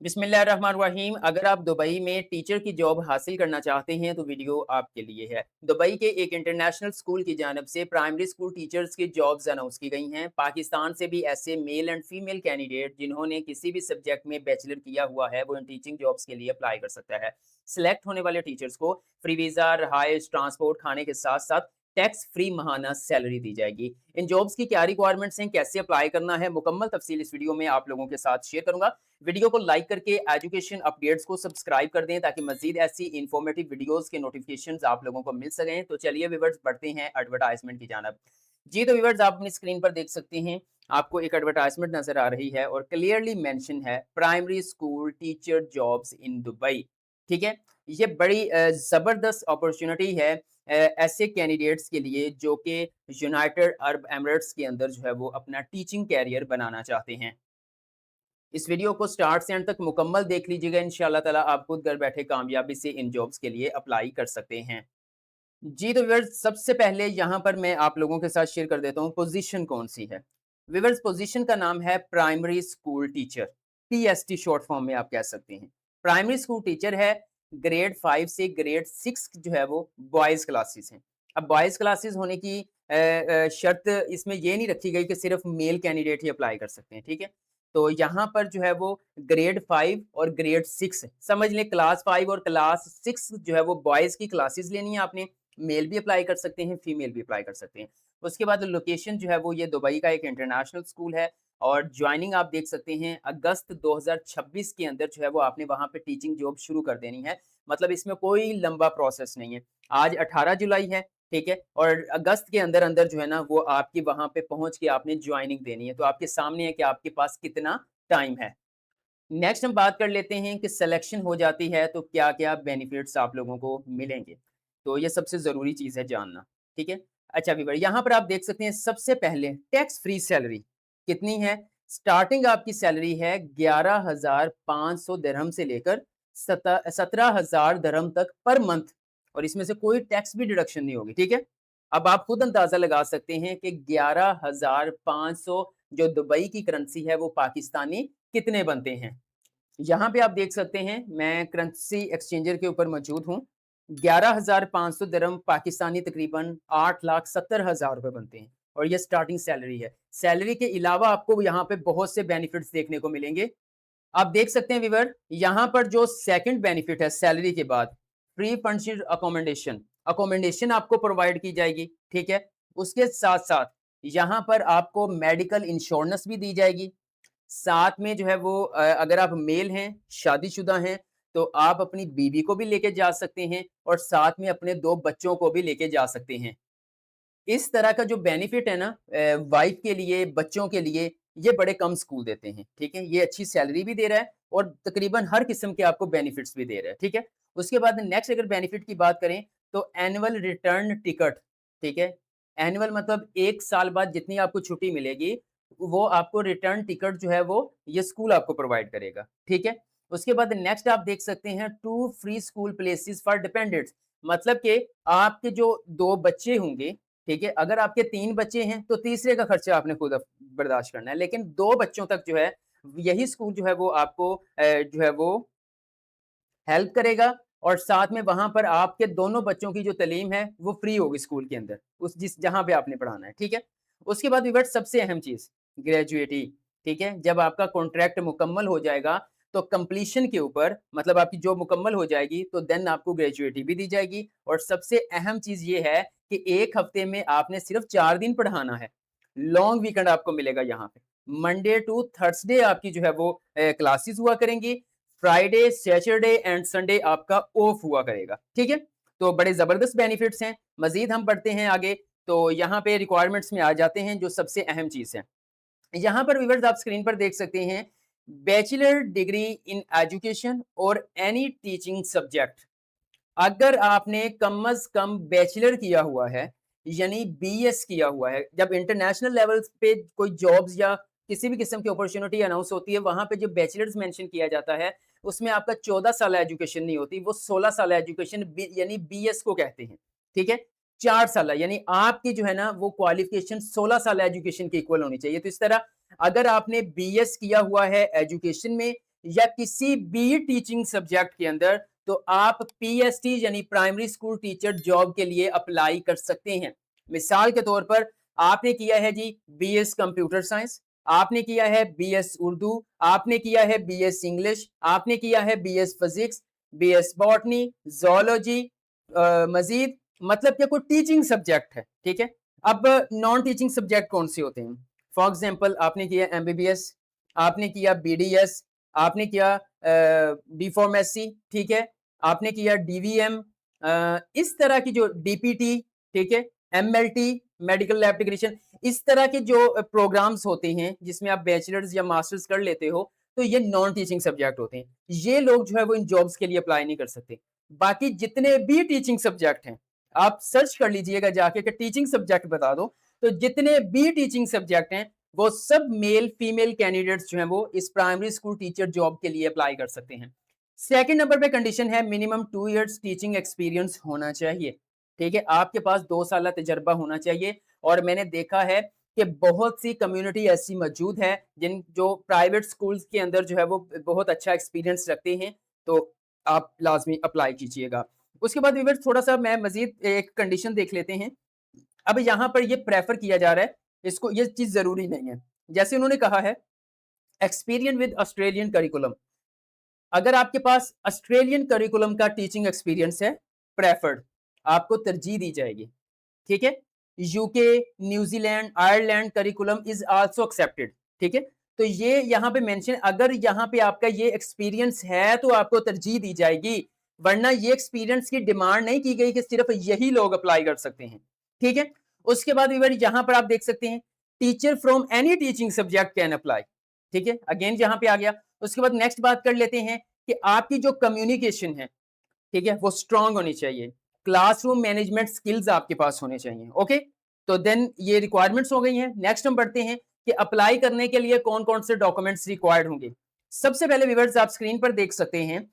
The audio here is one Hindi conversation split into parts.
बिस्मिल्लाहिर्रहमानिर्रहीम। अगर आप दुबई में टीचर की जॉब हासिल करना चाहते हैं तो वीडियो आपके लिए है। दुबई के एक इंटरनेशनल स्कूल की जानिब से प्राइमरी स्कूल टीचर्स की जॉब्स अनाउंस की गई हैं। पाकिस्तान से भी ऐसे मेल एंड फीमेल कैंडिडेट जिन्होंने किसी भी सब्जेक्ट में बैचलर किया हुआ है वो इन टीचिंग जॉब्स के लिए अप्लाई कर सकता है। सिलेक्ट होने वाले टीचर्स को फ्री वीज़ा, रहायश, ट्रांसपोर्ट, खाने के साथ साथ टैक्स फ्री माहाना सैलरी दी जाएगी। इन जॉब्स की क्या रिक्वायरमेंट्स हैं, कैसे अप्लाई करना है, मुकम्मल तफसील इस वीडियो में आप लोगों के साथ शेयर करूंगा। वीडियो को लाइक करके एजुकेशन अपडेट्स को सब्सक्राइब कर दें ताकि मजीद ऐसी इंफॉर्मेटिव वीडियोस के नोटिफिकेशंस आप लोगों को मिल सकें। तो चलिए व्यूअर्स बढ़ते हैं एडवर्टाइजमेंट की जानब। जी तो व्यूअर्स आप अपनी स्क्रीन पर देख सकते हैं, आपको एक एडवर्टाइजमेंट नजर आ रही है और क्लियरली मेंशन है primary school teacher jobs in Dubai. ठीक है, ये बड़ी जबरदस्त अपॉर्चुनिटी है ऐसे कैंडिडेट्स के लिए जो कि यूनाइटेड अरब एमिरेट्स के अंदर जो है वो अपना टीचिंग कैरियर बनाना चाहते हैं। इस वीडियो को स्टार्ट से एंड तक मुकम्मल देख लीजिएगा, इंशाल्लाह ताला आप खुद घर बैठे कामयाबी से इन जॉब्स के लिए अप्लाई कर सकते हैं। जी तो व्यूअर्स सबसे पहले यहाँ पर मैं आप लोगों के साथ शेयर कर देता हूँ पोजीशन कौन सी है। व्यूअर्स पोजीशन का नाम है primary school teacher, PST short form में आप कह सकते हैं। प्राइमरी स्कूल टीचर है, ग्रेड 5 से ग्रेड 6 जो है वो बॉयज क्लासेस हैं। अब बॉयज क्लासेस होने की शर्त इसमें ये नहीं रखी गई कि सिर्फ मेल कैंडिडेट ही अप्लाई कर सकते हैं। ठीक है, तो यहाँ पर जो है वो ग्रेड 5 और ग्रेड 6 समझ लें, क्लास 5 और क्लास 6 जो है वो बॉयज की क्लासेस लेनी है आपने। मेल भी अप्लाई कर सकते हैं, फीमेल भी अप्लाई कर सकते हैं। उसके बाद लोकेशन जो है वो ये दुबई का एक इंटरनेशनल स्कूल है और ज्वाइनिंग आप देख सकते हैं अगस्त 2026 के अंदर जो है वो आपने वहाँ पे टीचिंग जॉब शुरू कर देनी है। मतलब इसमें कोई लंबा प्रोसेस नहीं है। आज 18 जुलाई है, ठीक है, और अगस्त के अंदर अंदर जो है ना वो आपकी वहाँ पे पहुँच के आपने ज्वाइनिंग देनी है। तो आपके सामने है कि आपके पास कितना टाइम है। नेक्स्ट हम बात कर लेते हैं कि सिलेक्शन हो जाती है तो क्या-क्या बेनिफिट्स आप लोगों को मिलेंगे। तो ये सबसे ज़रूरी चीज़ है जानना, ठीक है? अच्छा व्यूअर यहाँ पर आप देख सकते हैं सबसे पहले टैक्स फ्री सैलरी कितनी है? स्टार्टिंग आपकी सैलरी है 11,500 दिरहम से लेकर 17,000 दिरहम तक पर मंथ और इसमें से कोई टैक्स भी डिडक्शन नहीं होगी, ठीक है? अब आप खुद अंदाज़ा लगा सकते हैं कि 11,500 जो दुबई की करेंसी है वो पाकिस्तानी कितने बनते हैं। यहाँ पे आप देख सकते हैं मैं करेंसी एक्सचेंजर के ऊपर मौजूद हूँ। 11,500 दिरहम पाकिस्तानी तकरीबन 8,70,000 रुपए बनते हैं और ये स्टार्टिंग सैलरी है। सैलरी के अलावा आपको यहाँ पे बहुत से बेनिफिट्स देखने को मिलेंगे। आप देख सकते हैं व्यूअर यहाँ पर जो सेकंड बेनिफिट है सैलरी के बाद, फ्री फर्निश्ड अकोमोडेशन, अकोमोडेशन आपको प्रोवाइड की जाएगी, ठीक है। उसके साथ साथ यहाँ पर आपको मेडिकल इंश्योरेंस भी दी जाएगी। साथ में जो है वो अगर आप मेल हैं, शादीशुदा हैं, तो आप अपनी बीवी को भी लेके जा सकते हैं और साथ में अपने 2 बच्चों को भी लेके जा सकते हैं। इस तरह का जो बेनिफिट है ना वाइफ के लिए, बच्चों के लिए, ये बड़े कम स्कूल देते हैं, ठीक है? ये अच्छी सैलरी भी दे रहा है और तकरीबन हर किस्म के आपको बेनिफिट्स भी दे रहा है, ठीक है? उसके बाद नेक्स्ट अगर बेनिफिट की बात करें तो एनुअल रिटर्न टिकट, ठीक है? एनुअल मतलब 1 साल बाद जितनी आपको छुट्टी मिलेगी, वो आपको रिटर्न टिकट जो है वो ये स्कूल आपको प्रोवाइड करेगा, ठीक है? उसके बाद नेक्स्ट आप देख सकते हैं 2 free school places for dependents, मतलब कि आपके जो 2 बच्चे होंगे, ठीक है, अगर आपके 3 बच्चे हैं तो तीसरे का खर्चा आपने खुद बर्दाश्त करना है, लेकिन 2 बच्चों तक जो है यही स्कूल जो है वो आपको जो है वो हेल्प करेगा और साथ में वहां पर आपके दोनों बच्चों की जो तालीम है वो फ्री होगी स्कूल के अंदर, उस जिस जहां पे आपने पढ़ाना है, ठीक है। उसके बाद विवर्ट सबसे अहम चीज ग्रेजुएटी, ठीक है, जब आपका कॉन्ट्रैक्ट मुकम्मल हो जाएगा तो कंप्लीशन के ऊपर मतलब आपकी जॉब मुकम्मल हो जाएगी तो देन आपको ग्रेजुएटी भी दी जाएगी और सबसे अहम चीज ये है कि 1 हफ्ते में आपने सिर्फ 4 दिन पढ़ाना है। लॉन्ग वीकेंड आपको मिलेगा यहाँ पे, मंडे टू थर्सडे आपकी जो है वो क्लासेस हुआ करेंगी, फ्राइडे, सैटरडे एंड संडे आपका ऑफ हुआ करेगा, ठीक है। तो बड़े जबरदस्त बेनिफिट्स हैं। मजीद हम बढ़ते हैं आगे, तो यहाँ पे रिक्वायरमेंट्स में आ जाते हैं जो सबसे अहम चीज है। यहाँ पर व्यूअर्स आप स्क्रीन पर देख सकते हैं बैचलर डिग्री इन एजुकेशन और एनी टीचिंग सब्जेक्ट। अगर आपने कम अज कम बैचलर किया हुआ है यानी बीएस किया हुआ है, जब इंटरनेशनल लेवल पे कोई जॉब्स या किसी भी किस्म की अपॉर्चुनिटी अनाउंस होती है वहां पे जो बैचलर्स मेंशन किया जाता है उसमें आपका 14 साल एजुकेशन नहीं होती, वो 16 साल एजुकेशन यानी बीएस को कहते हैं, ठीक है। 4 साल यानी आपकी जो है ना वो क्वालिफिकेशन 16 साल एजुकेशन की इक्वल होनी चाहिए। तो इस तरह अगर आपने बीएस किया हुआ है एजुकेशन में या किसी भी टीचिंग सब्जेक्ट के अंदर, तो आप पीएसटी यानी प्राइमरी स्कूल टीचर जॉब के लिए अप्लाई कर सकते हैं। मिसाल के तौर पर आपने किया है जी बीएस कंप्यूटर साइंस, आपने किया है बीएस उर्दू, आपने किया है बीएस इंग्लिश, आपने किया है BS physics, BS botany, zoology, मजीद मतलब कि कोई टीचिंग सब्जेक्ट है, ठीक है। अब नॉन टीचिंग सब्जेक्ट कौन से होते हैं? फॉर एग्जांपल आपने किया एमबीबीएस, आपने किया बीडीएस, आपने किया डी फार्मेसी, ठीक है, आपने किया डीवीएम, इस तरह की जो डीपीटी, ठीक है, एमएलटी, मेडिकल लैब टेक्नीशियन, इस तरह के जो प्रोग्राम्स होते हैं जिसमें आप बैचलर्स या मास्टर्स कर लेते हो, तो ये नॉन टीचिंग सब्जेक्ट होते हैं। ये लोग जो है वो इन जॉब्स के लिए अप्लाई नहीं कर सकते। बाकी जितने भी टीचिंग सब्जेक्ट हैं, आप सर्च कर लीजिएगा जाके कि टीचिंग सब्जेक्ट बता दो, तो जितने भी टीचिंग सब्जेक्ट हैं वो सब मेल फीमेल कैंडिडेट्स जो हैं वो इस प्राइमरी स्कूल टीचर जॉब के लिए अप्लाई कर सकते हैं। सेकंड नंबर पे कंडीशन है मिनिमम 2 इयर्स टीचिंग एक्सपीरियंस होना चाहिए, ठीक है, आपके पास 2 साल तजर्बा होना चाहिए। और मैंने देखा है कि बहुत सी कम्युनिटी ऐसी मौजूद है जिन जो प्राइवेट स्कूल्स के अंदर जो है वो बहुत अच्छा एक्सपीरियंस रखते हैं, तो आप लाजमी अप्लाई कीजिएगा। उसके बाद व्यूअर्स थोड़ा सा मैं मजीद एक कंडीशन देख लेते हैं। अब यहाँ पर ये प्रेफर किया जा रहा है, इसको ये चीज जरूरी नहीं है। जैसे उन्होंने कहा है एक्सपीरियंस विद ऑस्ट्रेलियन करिकुलम, अगर आपके पास ऑस्ट्रेलियन करिकुलम का टीचिंग एक्सपीरियंस है, प्रेफर्ड, आपको तरजीह दी जाएगी, ठीक है। UK, New Zealand, Ireland curriculum is also accepted, ठीक है। तो ये यहाँ पे मेंशन, अगर यहाँ पे आपका ये एक्सपीरियंस है तो आपको तरजीह दी जाएगी, वरना ये एक्सपीरियंस की डिमांड नहीं की गई कि सिर्फ यही लोग अप्लाई कर सकते हैं, ठीक है। उसके बाद यहाँ पर आप देख सकते हैं teacher from any teaching subject can apply, ठीक है, अगेन यहाँ पे आ गया। उसके बाद नेक्स्ट बात कर लेते हैं कि आपकी जो कम्युनिकेशन है, ठीक है, वो स्ट्रांग होनी चाहिए, क्लासरूम मैनेजमेंट स्किल्स आपके पास होने चाहिए, ओके। तो देन ये रिक्वायरमेंट्स हो गई हैं। नेक्स्ट हम बढ़ते हैं कि अप्लाई करने के लिए कौन कौन से डॉक्यूमेंट्स रिक्वायर्ड होंगे। सबसे पहले व्यूअर्स आप स्क्रीन पर देख सकते हैं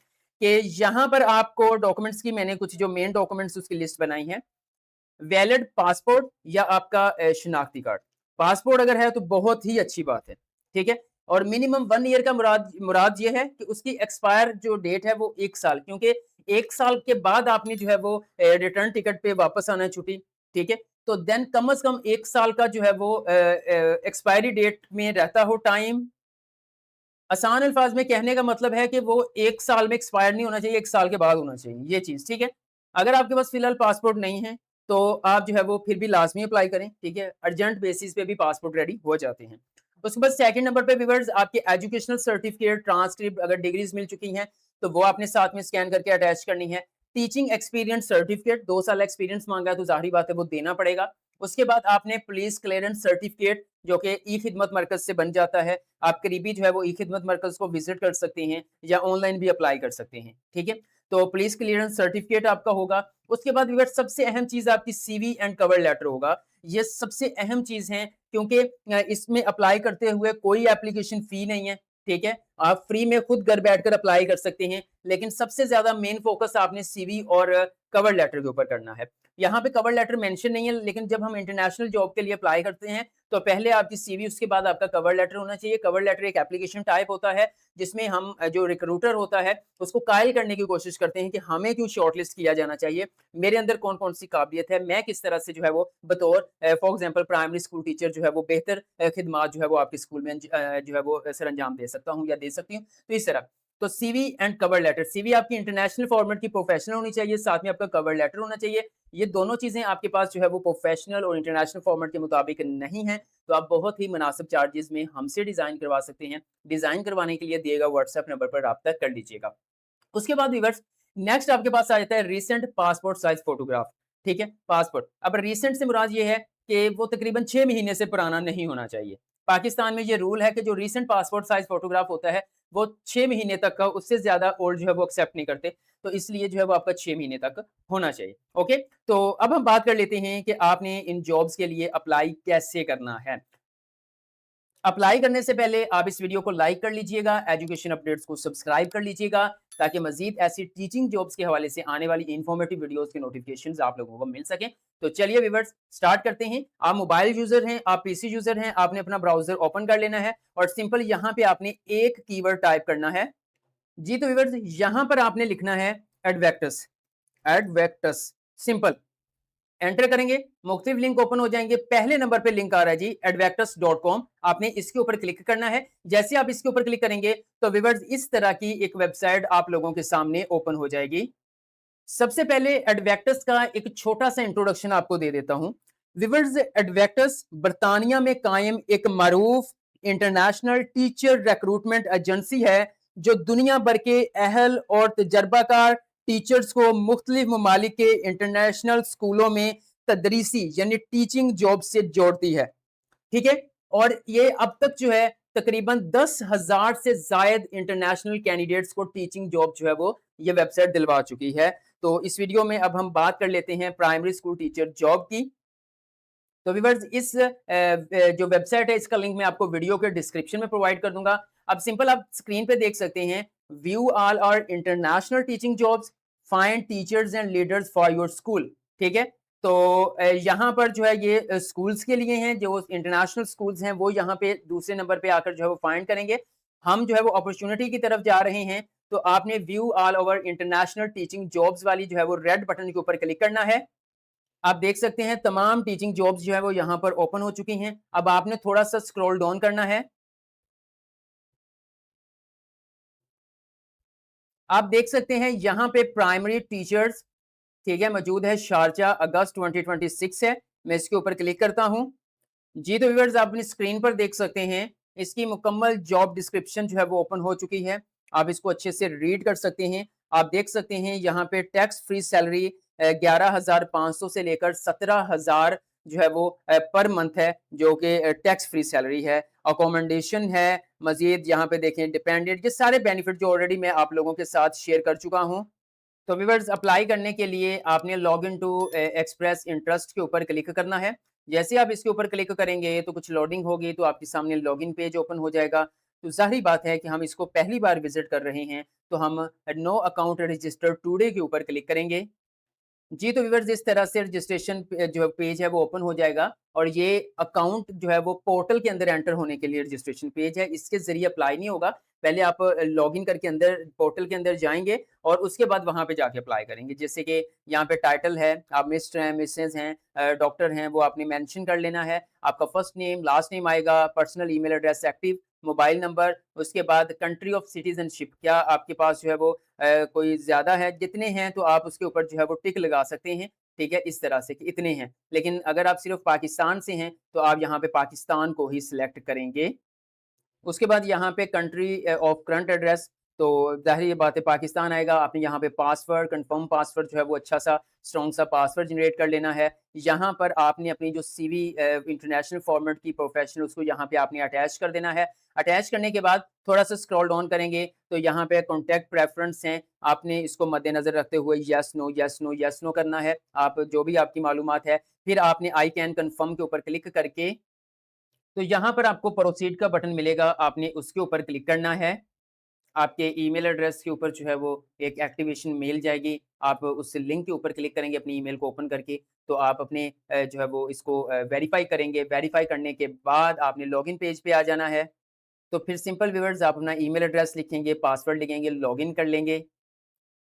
कि यहाँ पर आपको डॉक्यूमेंट्स की मैंने कुछ जो मेन डॉक्यूमेंट्स उसकी लिस्ट बनाई है। वैलिड पासपोर्ट या आपका शनाख्ती कार्ड, पासपोर्ट अगर है तो बहुत ही अच्छी बात है, ठीक है। और मिनिमम 1 ईयर का मुराद मुराद ये है कि उसकी एक्सपायर जो डेट है वो 1 साल, क्योंकि 1 साल के बाद आपने जो है वो रिटर्न टिकट पे वापस आना है छुट्टी, ठीक है। तो देन कम से कम 1 साल का जो है वो एक्सपायरी डेट में रहता हो टाइम। आसान अल्फाज में कहने का मतलब है कि वो 1 साल में एक्सपायर नहीं होना चाहिए, 1 साल के बाद होना चाहिए, ये चीज, ठीक है। अगर आपके पास फिलहाल पासपोर्ट नहीं है तो आप जो है वो फिर भी लाजमी अप्लाई करें, ठीक है, अर्जेंट बेसिस पे भी पासपोर्ट रेडी हो जाते हैं। उसके बाद सेकंड नंबर पे व्यूअर्स आपके एजुकेशनल सर्टिफिकेट, ट्रांसक्रिप्ट, अगर डिग्रीज मिल चुकी हैं तो वो आपने साथ में स्कैन करके अटैच करनी है। टीचिंग एक्सपीरियंस सर्टिफिकेट, 2 साल एक्सपीरियंस मांगा है तो जाहिर बात है वो देना पड़ेगा। उसके बाद आपने पुलिस क्लियरेंस सर्टिफिकेट जो कि ई खिदमत मरकज से बन जाता है, आप करीबी जो है वो ई खिदमत मरकज को विजिट कर सकते हैं या ऑनलाइन भी अप्लाई कर सकते हैं, ठीक है। तो पुलिस क्लियरेंस सर्टिफिकेट आपका होगा। उसके बाद व्यूअर्स सबसे अहम चीज आपकी सीवी एंड कवर लेटर होगा। ये सबसे अहम चीज है क्योंकि इसमें अप्लाई करते हुए कोई एप्लीकेशन फी नहीं है, ठीक है, आप फ्री में खुद घर बैठकर अप्लाई कर सकते हैं। लेकिन सबसे ज्यादा मेन फोकस आपने सीवी और कवर लेटर के ऊपर करना है। यहाँ पे कवर लेटर मेंशन नहीं है, लेकिन जब हम इंटरनेशनल जॉब के लिए अप्लाई करते हैं तो पहले आपकी सीवी, उसके बाद आपका कवर लेटर होना चाहिए। कवर लेटर एक एप्लीकेशन टाइप होता है जिसमें हम जो रिक्रूटर होता है उसको कायल करने की कोशिश करते हैं कि हमें क्यों शॉर्टलिस्ट किया जाना चाहिए, मेरे अंदर कौन कौन सी काबिलियत है, मैं किस तरह से जो है वो बतौर for example primary school teacher जो है वो बेहतर खिदमात जो है वो आपके स्कूल में जो है वो सर अंजाम दे सकता हूँ या दे सकती हूँ। तो इस तरह तो CV and cover letter, CV आपकी इंटरनेशनल फॉर्मेट की प्रोफेशनल होनी चाहिए, साथ में आपका कवर लेटर होना चाहिए। ये दोनों चीजें आपके पास जो है वो प्रोफेशनल और इंटरनेशनल फॉर्मेट के मुताबिक नहीं है तो आप बहुत ही मुनासिब चार्जेस में हमसे डिजाइन करवा सकते हैं। डिजाइन करवाने के लिए दिए गए व्हाट्सएप नंबर पर राब्ता कर लीजिएगा। उसके बाद व्यूअर्स नेक्स्ट आपके पास आ जाता है रिसेंट पासपोर्ट साइज फोटोग्राफ, ठीक है, पासपोर्ट। अब रिसेंट से मुराद ये है कि वो तकरीबन 6 महीने से पुराना नहीं होना चाहिए। पाकिस्तान में ये रूल है कि जो रिसेंट पासपोर्ट साइज फोटोग्राफ होता है वो 6 महीने तक का, उससे ज्यादा ओल्ड जो है वो एक्सेप्ट नहीं करते। तो इसलिए जो है वो आपका 6 महीने तक होना चाहिए, ओके। तो अब हम बात कर लेते हैं कि आपने इन जॉब्स के लिए अप्लाई कैसे करना है। अप्लाई करने से पहले आप इस वीडियो को लाइक कर लीजिएगा, एजुकेशन अपडेट्स को सब्सक्राइब कर लीजिएगा ताकि मजीद ऐसी टीचिंग जॉब्स के हवाले से आने वाली इंफॉर्मेटिव वीडियोस के नोटिफिकेशंस आप लोगों को मिल सकें। तो चलिए व्यूअर्स स्टार्ट करते हैं। आप मोबाइल यूजर हैं, आप पीसी यूजर हैं, आपने अपना ब्राउजर ओपन कर लेना है और सिंपल यहाँ पे आपने एक कीवर्ड टाइप करना है। जी तो व्यूअर्स यहाँ पर आपने लिखना है एडवेक्टस। एडवेक्टस सिंपल एंटर करेंगे, मुख्तलिफ लिंक ओपन हो जाएंगे। पहले नंबर पे लिंक आ रहा है जी advectus.com, आपने इसके ऊपर क्लिक करना है। जैसे आप इसके ऊपर क्लिक करेंगे तो व्यूअर्स इस तरह की एक वेबसाइट आप लोगों के सामने ओपन हो जाएगी। सबसे पहले एडवेक्टस का एक छोटा सा इंट्रोडक्शन आपको दे देता हूं। व्यूअर्स एडवेक्टस बर्तानिया में कायम एक मारूफ इंटरनेशनल टीचर रिक्रूटमेंट एजेंसी है जो दुनिया भर के अहल और तजर्बाकार टीचर्स को मुख्तलिफ ममालिक के इंटरनेशनल स्कूलों में तदरीसी यानी टीचिंग जॉब से जोड़ती है। ठीक है, और ये अब तक जो है तकरीबन 10,000 से जायद इंटरनेशनल कैंडिडेट्स को टीचिंग जॉब जो है वो ये वेबसाइट दिलवा चुकी है। तो इस वीडियो में अब हम बात कर लेते हैं प्राइमरी स्कूल टीचर जॉब की। तो व्यूअर्स इस जो वेबसाइट है इसका लिंक मैं आपको वीडियो के डिस्क्रिप्शन में प्रोवाइड कर दूंगा। अब सिंपल आप स्क्रीन पे देख सकते हैं, view all our international teaching jobs, find teachers and leaders for your school. ठीक है, तो यहाँ पर जो है ये स्कूल्स के लिए हैं, जो इंटरनेशनल स्कूल्स हैं वो यहाँ पे दूसरे नंबर पे आकर जो है वो फाइंड करेंगे। हम जो है वो अपॉर्चुनिटी की तरफ जा रहे हैं, तो आपने view all over international teaching jobs वाली जो है वो रेड बटन के ऊपर क्लिक करना है। आप देख सकते हैं तमाम टीचिंग जॉब्स जो है वो यहाँ पर ओपन हो चुकी हैं। अब आपने थोड़ा सा स्क्रॉल डाउन करना है। आप देख सकते हैं यहाँ पे प्राइमरी टीचर्स, ठीक है, मौजूद है, शारजा, अगस्त 2026 है। मैं इसके ऊपर क्लिक करता हूँ। जी तो व्यूअर्स आप अपनी स्क्रीन पर देख सकते हैं इसकी मुकम्मल जॉब डिस्क्रिप्शन जो है वो ओपन हो चुकी है। आप इसको अच्छे से रीड कर सकते हैं। आप देख सकते हैं यहाँ पे टैक्स फ्री सैलरी 11,500 से लेकर 17,000 जो है वो पर मंथ है, जो कि टैक्स फ्री सैलरी है। अकोमोडेशन है, मजीद यहाँ पे देखें डिपेंडेंट, ये सारे बेनिफिट जो ऑलरेडी मैं आप लोगों के साथ शेयर कर चुका हूँ। तो व्यूअर्स अप्लाई करने के लिए आपने log in to express interest के ऊपर क्लिक करना है। जैसे आप इसके ऊपर क्लिक करेंगे तो कुछ लोडिंग होगी, तो आपके सामने लॉगिन पेज ओपन हो जाएगा। तो जाहिर बात है कि हम इसको पहली बार विजिट कर रहे हैं, तो हम नो अकाउंट रजिस्टर टुडे के ऊपर क्लिक करेंगे। जी तो व्यूअर्स इस तरह से रजिस्ट्रेशन जो पेज है वो ओपन हो जाएगा और ये अकाउंट जो है वो पोर्टल के अंदर एंटर होने के लिए रजिस्ट्रेशन पेज है, इसके जरिए अप्लाई नहीं होगा। पहले आप लॉगिन करके अंदर पोर्टल के अंदर जाएंगे और उसके बाद वहां पे जाके अप्लाई करेंगे। जैसे कि यहाँ पे टाइटल है, आप मिस्टर हैं, मिसेज हैं, डॉक्टर हैं, वो आपने मेंशन कर लेना है। आपका फर्स्ट नेम, लास्ट नेम आएगा, personal email address active, mobile number, उसके बाद कंट्री ऑफ सिटीजनशिप, क्या आपके पास जो है वो कोई ज़्यादा है, जितने हैं तो आप उसके ऊपर जो है वो टिक लगा सकते हैं। ठीक है, इस तरह से कि इतने हैं। लेकिन अगर आप सिर्फ पाकिस्तान से हैं तो आप यहाँ पे पाकिस्तान को ही सिलेक्ट करेंगे। उसके बाद यहाँ पे कंट्री ऑफ करंट एड्रेस, तो ज़ाहिर-सी बात है पाकिस्तान आएगा। आपने यहाँ पे पासवर्ड, कन्फर्म पासवर्ड जो है वो अच्छा सा स्ट्रॉन्ग सा पासवर्ड जनरेट कर लेना है। यहाँ पर आपने अपनी जो सीवी इंटरनेशनल फॉर्मेट की प्रोफेशनल, उसको यहाँ पे आपने अटैच कर देना है। अटैच करने के बाद थोड़ा सा स्क्रॉल डाउन करेंगे तो यहाँ पे कॉन्टैक्ट प्रेफरेंस हैं, आपने इसको मद्देनज़र रखते हुए yes, no, yes, no, yes, no करना है। आप जो भी आपकी मालूमात है, फिर आपने आई कैन कन्फर्म के ऊपर क्लिक करके तो यहाँ पर आपको प्रोसीड का बटन मिलेगा, आपने उसके ऊपर क्लिक करना है। आपके ईमेल एड्रेस के ऊपर जो है वो एक एक्टिवेशन मेल जाएगी, आप उस लिंक के ऊपर क्लिक करेंगे अपनी ईमेल को ओपन करके, तो आप अपने जो है वो इसको वेरीफाई करेंगे। वेरीफाई करने के बाद आपने लॉगिन पेज पे आ जाना है। तो फिर सिंपल व्यूअर्स आप अपना ईमेल एड्रेस लिखेंगे, पासवर्ड लिखेंगे, लॉगिन कर लेंगे।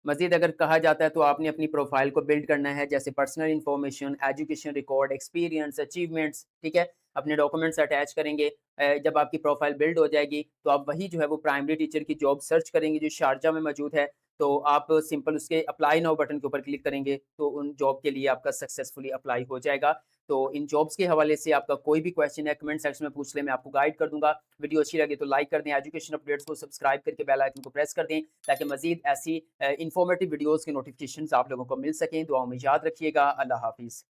मज़ीद अगर कहा जाता है तो आपने अपनी प्रोफाइल को बिल्ड करना है, जैसे personal information, education record, experience, achievements, ठीक है? अपने डॉक्यूमेंट्स अटैच करेंगे। जब आपकी प्रोफाइल बिल्ड हो जाएगी तो आप वही जो है वो प्राइमरी टीचर की जॉब सर्च करेंगे जो शारजा में मौजूद है। तो आप सिंपल उसके अप्लाई नाउ बटन के ऊपर क्लिक करेंगे तो उन जॉब के लिए आपका सक्सेसफुली अप्लाई हो जाएगा। तो इन जॉब्स के हवाले से आपका कोई भी क्वेश्चन है कमेंट सेक्शन में पूछ लें, मैं आपको गाइड कर दूँगा। वीडियो अच्छी लगे तो लाइक कर दें, एजुकेशन अपडेट्स को सब्सक्राइब करके बेल आइकन को प्रेस कर दें ताकि मज़ीद ऐसी इन्फॉर्मेटिव वीडियोज़ के नोटिफिकेशंस आप लोगों को मिल सकें। दुआओं में याद रखिएगा। अल्लाह हाफ़िज़।